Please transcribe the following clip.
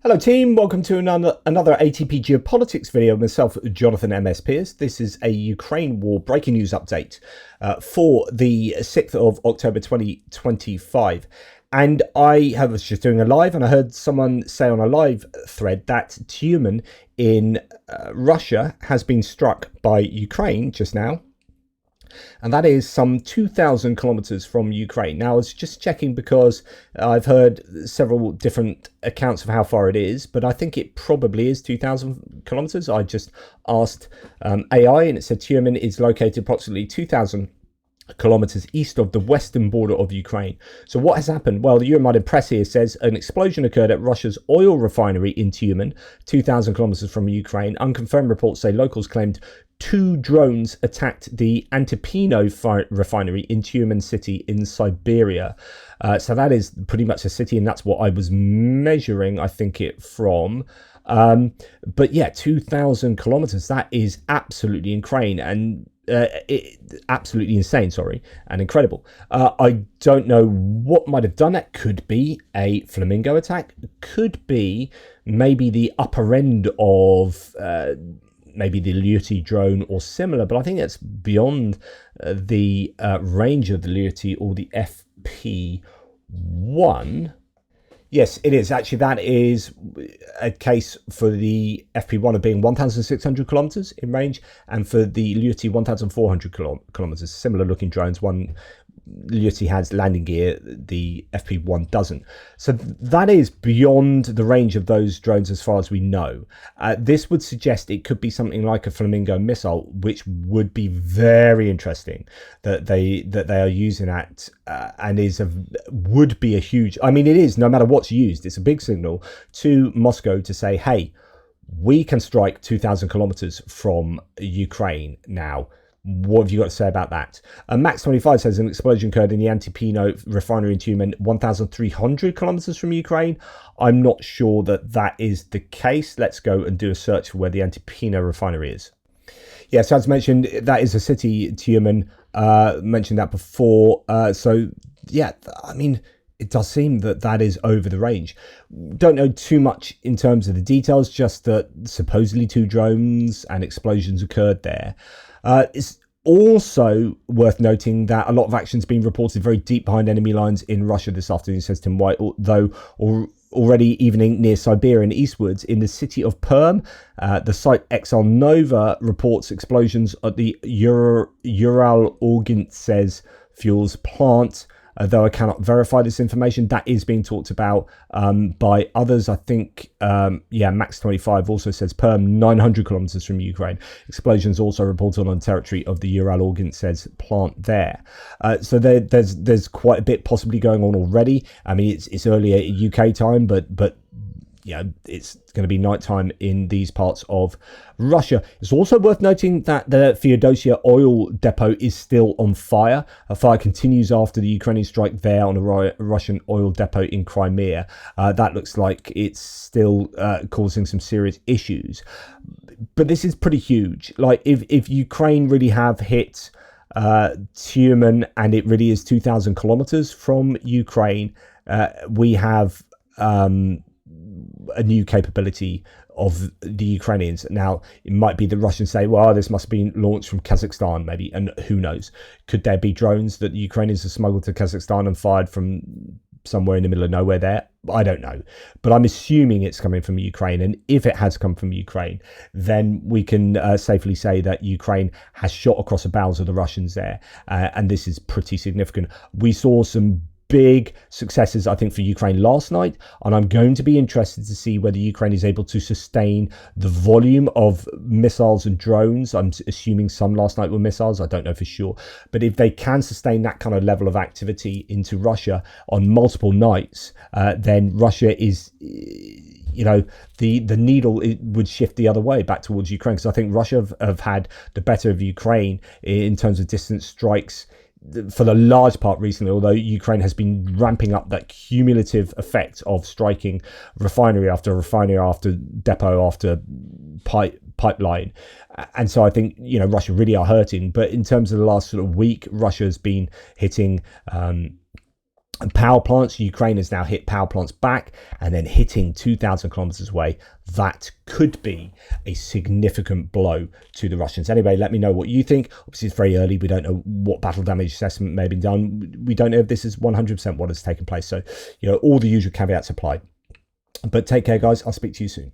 Hello team, welcome to another ATP Geopolitics video. Myself, Jonathan MS Pearce. This is a Ukraine war breaking news update for the 6th of October 2025. And I was just doing a live and I heard someone say on a live thread that Tyumen in Russia has been struck by Ukraine just now. And that is some 2,000 kilometers from Ukraine. Now, I was just checking because I've heard several different accounts of how far it is, but I think it probably is 2,000 kilometers. I just asked AI and it said Tyumen is located approximately 2,000 kilometers east of the western border of Ukraine. So what has happened? Well, the Uralorgsintez press here says an explosion occurred at Russia's oil refinery in Tyumen, 2,000 kilometers from Ukraine. Unconfirmed reports say locals claimed 2 drones attacked the Antipino refinery in Tyumen city in Siberia. So that is pretty much a city, and that's what I was measuring, I think, it from. But yeah, 2,000 kilometers, that is absolutely insane and absolutely insane, and incredible. I don't know what might have done that. Could be a flamingo attack, could be maybe the upper end of maybe the Lyuty drone or similar, but I think it's beyond the range of the Lyuty or the FP1. Yes, it is. Actually, that is a case for the FP1 of being 1,600 kilometers in range, and for the Lyuty 1,400 kilometers. Similar looking drones. One Lyuty has landing gear, the FP1 doesn't. So that is beyond the range of those drones as far as we know. This would suggest it could be something like a Flamingo missile, which would be very interesting that they are using that, and would be a huge. I mean, it is, no matter what's used, it's a big signal to Moscow to say, hey, we can strike 2,000 kilometers from Ukraine now. What have you got to say about that? Max25 says an explosion occurred in the Antipino refinery in Tyumen, 1,300 kilometers from Ukraine. I'm not sure that is the case. Let's go and do a search for where the Antipino refinery is. Yes, as mentioned, that is a city, Tyumen. Mentioned that before. So, yeah, I mean, it does seem that is over the range. Don't know too much in terms of the details, just that supposedly 2 drones and explosions occurred there. It's also worth noting that a lot of action's been reported very deep behind enemy lines in Russia this afternoon, says Tim White, though already evening near Siberia and eastwards in the city of Perm. The site XL Nova reports explosions at the Uralorgsintez fuels plant. Though I cannot verify this information, that is being talked about by others. I think, Max25 also says Perm, 900 kilometers from Ukraine. Explosions also reported on the territory of the Uralorgsintez plant there. So there's quite a bit possibly going on already. I mean, it's earlier UK time, but yeah, it's going to be nighttime in these parts of Russia. It's also worth noting that the Feodosia oil depot is still on fire. A fire continues after the Ukrainian strike there on a Russian oil depot in Crimea. That looks like it's still causing some serious issues. But this is pretty huge. Like, if Ukraine really have hit Tyumen, and it really is 2,000 kilometers from Ukraine, we have a new capability of the Ukrainians. Now, it might be the Russians say, well, this must have been launched from Kazakhstan, maybe, and who knows? Could there be drones that the Ukrainians have smuggled to Kazakhstan and fired from somewhere in the middle of nowhere there? I don't know, but I'm assuming it's coming from Ukraine, and if it has come from Ukraine, then we can safely say that Ukraine has shot across the bows of the Russians there, and this is pretty significant. We saw some big successes, I think, for Ukraine last night, and I'm going to be interested to see whether Ukraine is able to sustain the volume of missiles and drones. I'm assuming some last night were missiles, I don't know for sure, but if they can sustain that kind of level of activity into Russia on multiple nights, then Russia is, the needle, it would shift the other way back towards Ukraine, because I think Russia have had the better of Ukraine in terms of distance strikes for the large part recently, although Ukraine has been ramping up that cumulative effect of striking refinery after depot after pipeline. And so I think, Russia really are hurting. But in terms of the last sort of week, Russia's been hitting And power plants, Ukraine has now hit power plants back and then hitting 2,000 kilometers away. That could be a significant blow to the Russians. Anyway, let me know what you think. Obviously, it's very early. We don't know what battle damage assessment may have been done. We don't know if this is 100% what has taken place. So, all the usual caveats apply. But take care, guys. I'll speak to you soon.